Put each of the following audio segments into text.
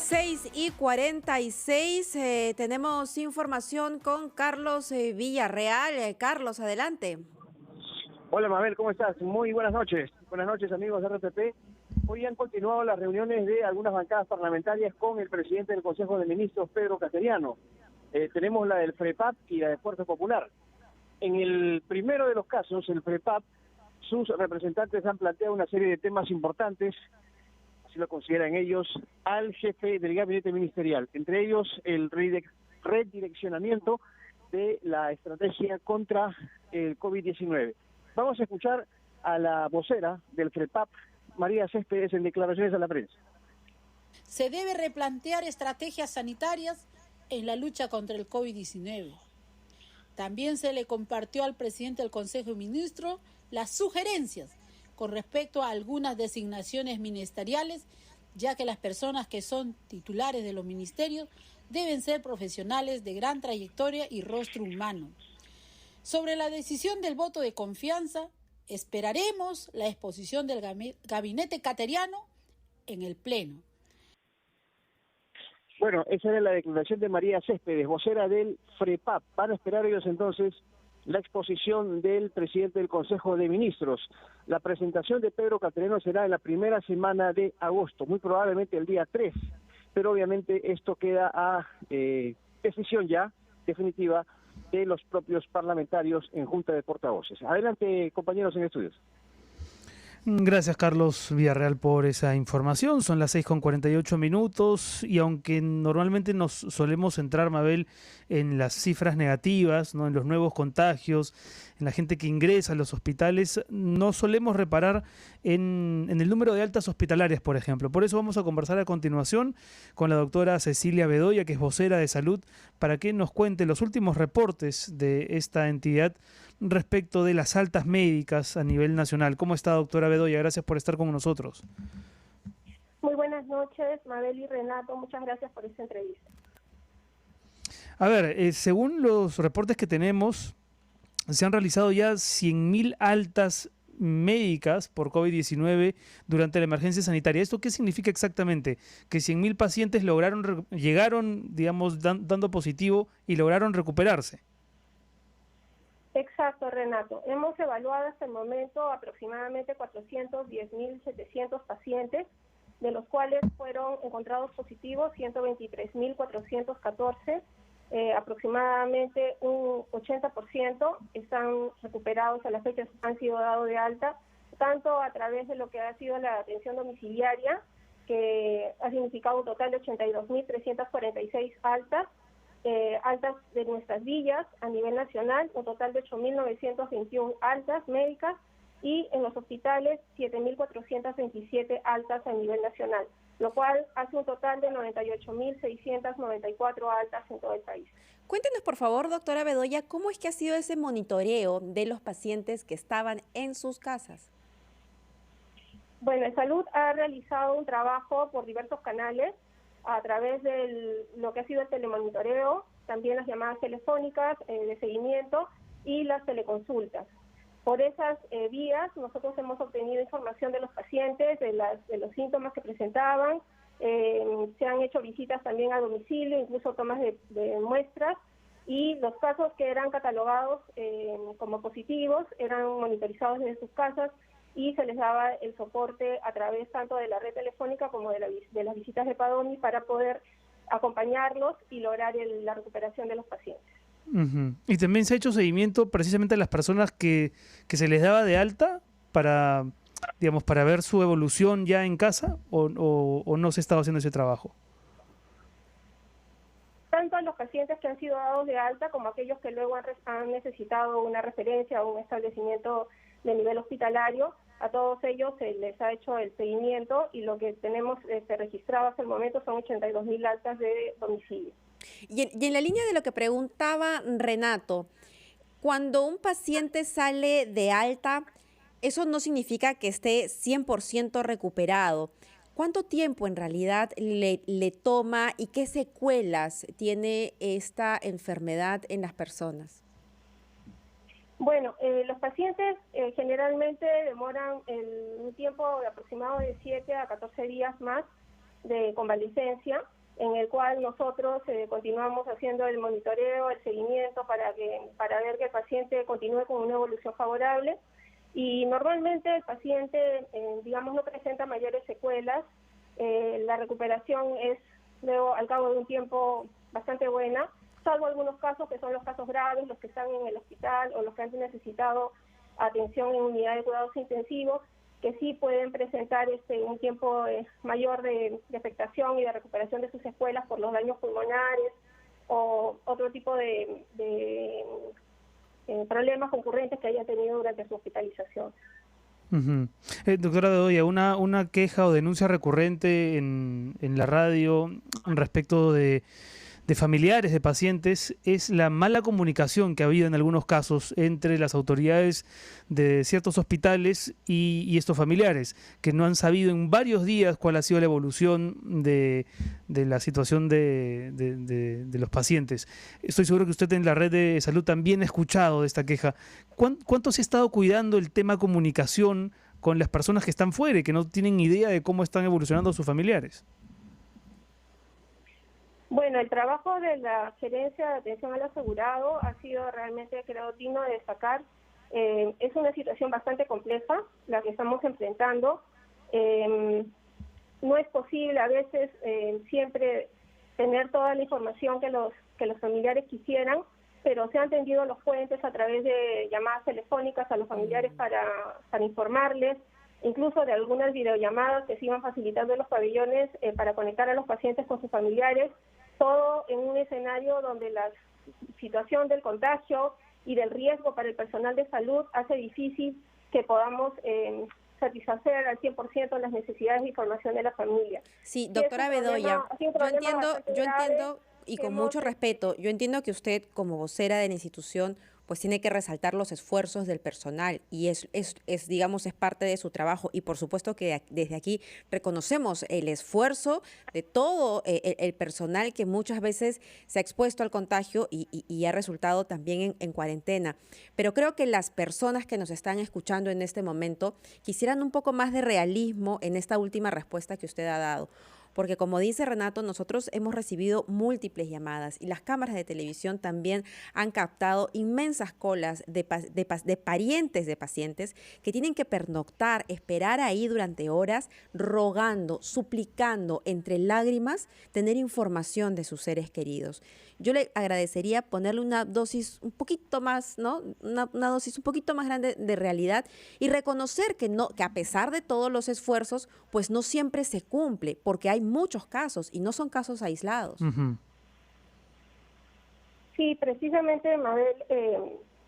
6:46, tenemos información con Carlos Villarreal. Carlos, adelante. Hola Mabel, ¿cómo estás? Muy buenas noches. Buenas noches amigos de RTP. Hoy han continuado las reuniones de algunas bancadas parlamentarias con el presidente del Consejo de Ministros, Pedro Cateriano. Tenemos la del FREPAP y la de Fuerza Popular. En el primero de los casos, el FREPAP, sus representantes han planteado una serie de temas importantes, así lo consideran ellos, al jefe del gabinete ministerial, entre ellos el redireccionamiento de la estrategia contra el COVID-19. Vamos a escuchar a la vocera del FREPAP, María Céspedes, en declaraciones a la prensa. Se debe replantear estrategias sanitarias en la lucha contra el COVID-19. También se le compartió al presidente del Consejo de Ministros las sugerencias con respecto a algunas designaciones ministeriales, ya que las personas que son titulares de los ministerios deben ser profesionales de gran trayectoria y rostro humano. Sobre la decisión del voto de confianza, esperaremos la exposición del gabinete cateriano en el Pleno. Bueno, esa era la declaración de María Céspedes, vocera del FREPAP. Van a esperar ellos entonces la exposición del presidente del Consejo de Ministros. La presentación de Pedro Cateriano será en la primera semana de agosto, muy probablemente el día 3, pero obviamente esto queda a decisión ya definitiva de los propios parlamentarios en Junta de Portavoces. Adelante, compañeros en estudios. Gracias, Carlos Villarreal, por esa información. Son las 6:48 y aunque normalmente nos solemos centrar, Mabel, en las cifras negativas, ¿no?, en los nuevos contagios, en la gente que ingresa a los hospitales, no solemos reparar en el número de altas hospitalarias, por ejemplo. Por eso vamos a conversar a continuación con la doctora Cecilia Bedoya, que es vocera de salud, para que nos cuente los últimos reportes de esta entidad respecto de las altas médicas a nivel nacional. ¿Cómo está, doctora Bedoya? Gracias por estar con nosotros. Muy buenas noches, Mabel y Renato. Muchas gracias por esta entrevista. A ver, según los reportes que tenemos, se han realizado ya 100.000 altas médicas por COVID-19 durante la emergencia sanitaria. ¿Esto qué significa exactamente? Que 100.000 pacientes llegaron, digamos, dando positivo y lograron recuperarse. Exacto, Renato. Hemos evaluado hasta el momento aproximadamente 410.700 pacientes, de los cuales fueron encontrados positivos 123.414. Aproximadamente un 80% están recuperados a la fecha, han sido dados de alta, tanto a través de lo que ha sido la atención domiciliaria, que ha significado un total de 82.346 altas, altas de nuestras villas a nivel nacional, un total de 8.921 altas médicas, y en los hospitales 7.427 altas a nivel nacional, lo cual hace un total de 98.694 altas en todo el país. Cuéntenos, por favor, doctora Bedoya, ¿cómo es que ha sido ese monitoreo de los pacientes que estaban en sus casas? Bueno, el Salud ha realizado un trabajo por diversos canales, a través de lo que ha sido el telemonitoreo, también las llamadas telefónicas de seguimiento y las teleconsultas. Por esas vías nosotros hemos obtenido información de los pacientes, de los síntomas que presentaban, se han hecho visitas también a domicilio, incluso tomas de muestras, y los casos que eran catalogados como positivos eran monitorizados desde sus casas y se les daba el soporte a través tanto de la red telefónica como de las visitas de Padomi para poder acompañarlos y lograr la recuperación de los pacientes. Uh-huh. Y también se ha hecho seguimiento precisamente a las personas que se les daba de alta para, digamos, para ver su evolución ya en casa, o no se estaba haciendo ese trabajo. Tanto a los pacientes que han sido dados de alta como a aquellos que luego han necesitado una referencia o un establecimiento de nivel hospitalario, a todos ellos se les ha hecho el seguimiento y lo que tenemos registrado hasta el momento son 82.000 altas de domicilio. Y en la línea de lo que preguntaba Renato, cuando un paciente sale de alta, eso no significa que esté 100% recuperado. ¿Cuánto tiempo en realidad le toma y qué secuelas tiene esta enfermedad en las personas? Bueno, los pacientes generalmente demoran un tiempo aproximado de 7 a 14 días más de convalecencia. en el cual nosotros continuamos haciendo el monitoreo, el seguimiento para ver que el paciente continúe con una evolución favorable. Y normalmente el paciente, digamos, no presenta mayores secuelas. La recuperación es luego, al cabo de un tiempo, bastante buena, salvo algunos casos que son los casos graves, los que están en el hospital o los que han necesitado atención en unidad de cuidados intensivos, que sí pueden presentar un tiempo mayor de afectación y de recuperación de sus secuelas por los daños pulmonares o otro tipo de problemas concurrentes que haya tenido durante su hospitalización. Doctora Bedoya, una queja o denuncia recurrente en la radio respecto de familiares de pacientes es la mala comunicación que ha habido en algunos casos entre las autoridades de ciertos hospitales y estos familiares, que no han sabido en varios días cuál ha sido la evolución de la situación de los pacientes. Estoy seguro que usted en la red de salud también ha escuchado de esta queja. ¿Cuánto se ha estado cuidando el tema comunicación con las personas que están fuera y que no tienen idea de cómo están evolucionando sus familiares? Bueno, el trabajo de la Gerencia de Atención al Asegurado ha sido realmente, creo, digno de destacar. Es una situación bastante compleja la que estamos enfrentando. No es posible a veces siempre tener toda la información que los familiares quisieran, pero se han tendido los puentes a través de llamadas telefónicas a los familiares para informarles, incluso de algunas videollamadas que se iban facilitando en los pabellones para conectar a los pacientes con sus familiares, todo en un escenario donde la situación del contagio y del riesgo para el personal de salud hace difícil que podamos satisfacer al 100% las necesidades de información de la familia. Sí, doctora Bedoya, yo entiendo, y con mucho respeto, yo entiendo que usted como vocera de la institución pues tiene que resaltar los esfuerzos del personal y es digamos, es parte de su trabajo y por supuesto que desde aquí reconocemos el esfuerzo de todo el personal que muchas veces se ha expuesto al contagio y ha resultado también en cuarentena. Pero creo que las personas que nos están escuchando en este momento quisieran un poco más de realismo en esta última respuesta que usted ha dado. Porque como dice Renato, nosotros hemos recibido múltiples llamadas y las cámaras de televisión también han captado inmensas colas de parientes de pacientes que tienen que pernoctar, esperar ahí durante horas, rogando, suplicando entre lágrimas tener información de sus seres queridos. Yo le agradecería ponerle una dosis un poquito más, ¿no? Una dosis un poquito más grande de realidad y reconocer que a pesar de todos los esfuerzos, pues no siempre se cumple, porque hay muchos casos y no son casos aislados. Sí, precisamente, Mabel,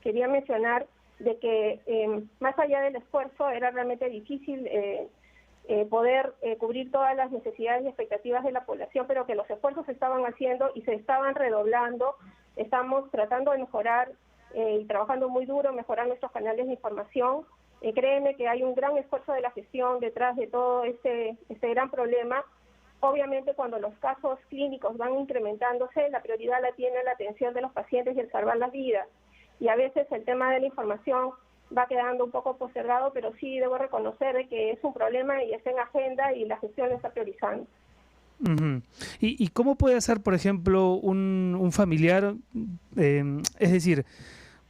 quería mencionar de que más allá del esfuerzo era realmente difícil poder cubrir todas las necesidades y expectativas de la población, pero que los esfuerzos se estaban haciendo y se estaban redoblando. Estamos tratando de mejorar y trabajando muy duro, mejorar nuestros canales de información. Créeme que hay un gran esfuerzo de la gestión detrás de todo este gran problema. Obviamente, cuando los casos clínicos van incrementándose, la prioridad la tiene la atención de los pacientes y el salvar las vidas. Y a veces el tema de la información va quedando un poco postergado, pero sí debo reconocer que es un problema y está en agenda y la gestión lo está priorizando. ¿Y cómo puede hacer, por ejemplo, un familiar, es decir,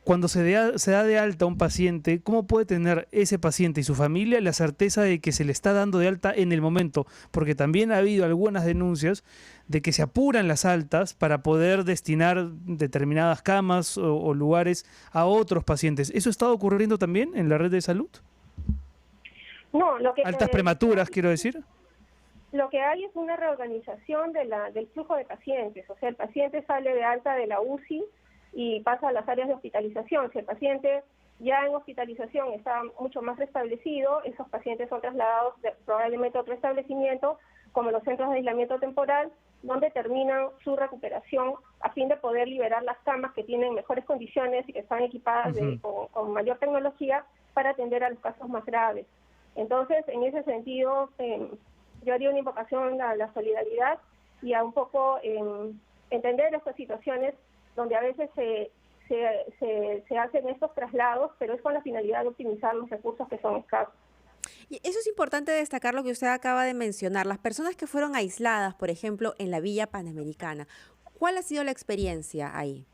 cuando se da de alta a un paciente, cómo puede tener ese paciente y su familia la certeza de que se le está dando de alta en el momento? Porque también ha habido algunas denuncias de que se apuran las altas para poder destinar determinadas camas o lugares a otros pacientes. ¿Eso está ocurriendo también en la red de salud? No, altas prematuras, quiero decir. Lo que hay es una reorganización del flujo de pacientes. O sea, el paciente sale de alta de la UCI y pasa a las áreas de hospitalización. Si el paciente ya en hospitalización está mucho más restablecido, esos pacientes son trasladados probablemente a otro establecimiento, como los centros de aislamiento temporal, donde terminan su recuperación a fin de poder liberar las camas que tienen mejores condiciones y que están equipadas con mayor tecnología para atender a los casos más graves. Entonces, en ese sentido, yo haría una invocación a la solidaridad y a un poco entender estas situaciones donde a veces se hacen estos traslados, pero es con la finalidad de optimizar los recursos que son escasos. Y eso es importante destacar lo que usted acaba de mencionar. Las personas que fueron aisladas, por ejemplo, en la Villa Panamericana, ¿cuál ha sido la experiencia ahí?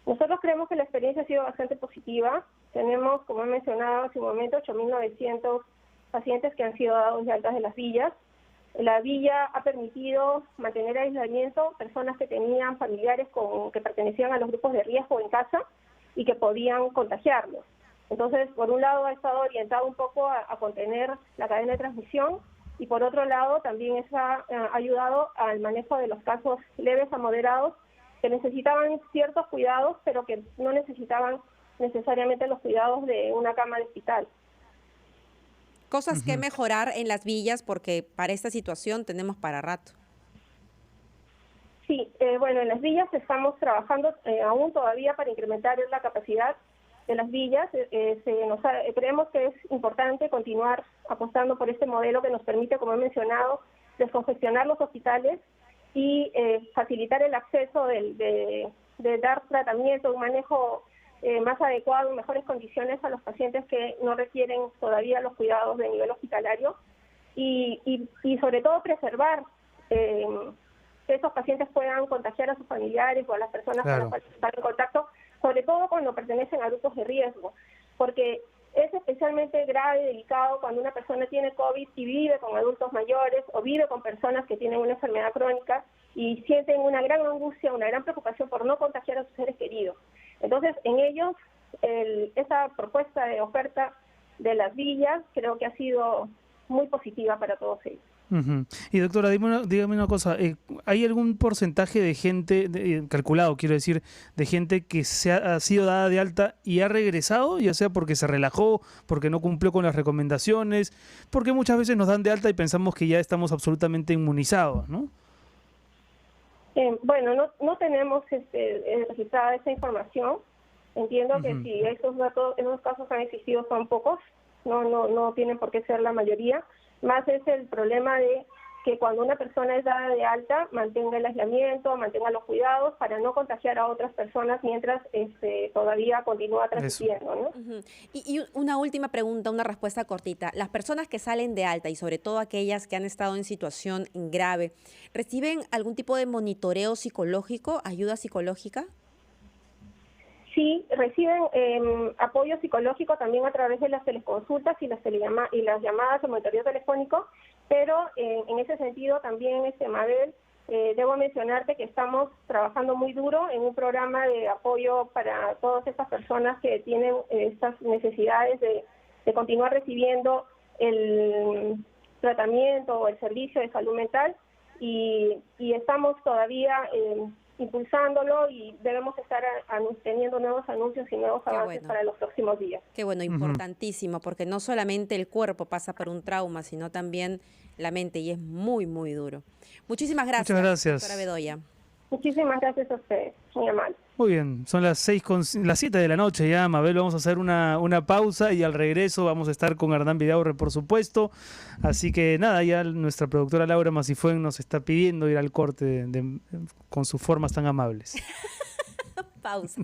Nosotros creemos que la experiencia ha sido bastante positiva. Tenemos, como he mencionado hace un momento, 8.900 pacientes que han sido dados de altas de las villas. La villa ha permitido mantener aislamiento personas que tenían familiares que pertenecían a los grupos de riesgo en casa y que podían contagiarlos. Entonces, por un lado ha estado orientado un poco a contener la cadena de transmisión y por otro lado también ha ayudado al manejo de los casos leves a moderados que necesitaban ciertos cuidados, pero que no necesitaban necesariamente los cuidados de una cama de hospital. Cosas que mejorar en las villas, porque para esta situación tenemos para rato. Sí, bueno, en las villas estamos trabajando aún todavía para incrementar la capacidad de las villas. Creemos que es importante continuar apostando por este modelo que nos permite, como he mencionado, descongestionar los hospitales y facilitar el acceso de dar tratamiento, un manejo más adecuado, en mejores condiciones a los pacientes que no requieren todavía los cuidados de nivel hospitalario y sobre todo preservar que esos pacientes puedan contagiar a sus familiares o a las personas con las cuales están en contacto, sobre todo cuando pertenecen a grupos de riesgo, porque es especialmente grave y delicado cuando una persona tiene COVID y vive con adultos mayores o vive con personas que tienen una enfermedad crónica y sienten una gran angustia, una gran preocupación por no contagiar a sus seres queridos. Entonces, en ellos, esa propuesta de oferta de las villas creo que ha sido muy positiva para todos ellos. Y doctora, dígame una cosa, ¿hay algún porcentaje de gente, calculado quiero decir, de gente que ha sido dada de alta y ha regresado, ya sea porque se relajó, porque no cumplió con las recomendaciones, porque muchas veces nos dan de alta y pensamos que ya estamos absolutamente inmunizados, ¿no? Bueno, no tenemos registrada esa información. Entiendo que si esos casos han existido son pocos, no tienen por qué ser la mayoría. Más es el problema de que cuando una persona es dada de alta, mantenga el aislamiento, mantenga los cuidados para no contagiar a otras personas mientras todavía continúa transmitiendo, ¿no? Y una última pregunta, una respuesta cortita. Las personas que salen de alta y sobre todo aquellas que han estado en situación grave, ¿reciben algún tipo de monitoreo psicológico, ayuda psicológica? Sí, reciben apoyo psicológico también a través de las teleconsultas y las llamadas de monitoreo telefónico, pero en ese sentido también, Mabel, debo mencionarte que estamos trabajando muy duro en un programa de apoyo para todas estas personas que tienen estas necesidades de continuar recibiendo el tratamiento o el servicio de salud mental y estamos todavía impulsándolo y debemos estar teniendo nuevos anuncios y nuevos avances para los próximos días. Qué bueno, importantísimo, porque no solamente el cuerpo pasa por un trauma, sino también la mente, y es muy, muy duro. Muchísimas gracias. Muchas gracias, doctora Bedoya. Muchísimas gracias a ustedes, muy amable. Muy bien, son las 7 de la noche ya, Mabel, vamos a hacer una pausa y al regreso vamos a estar con Hernán Vidaurre, por supuesto. Así que nada, ya nuestra productora Laura Masifuen nos está pidiendo ir al corte con sus formas tan amables. Pausa.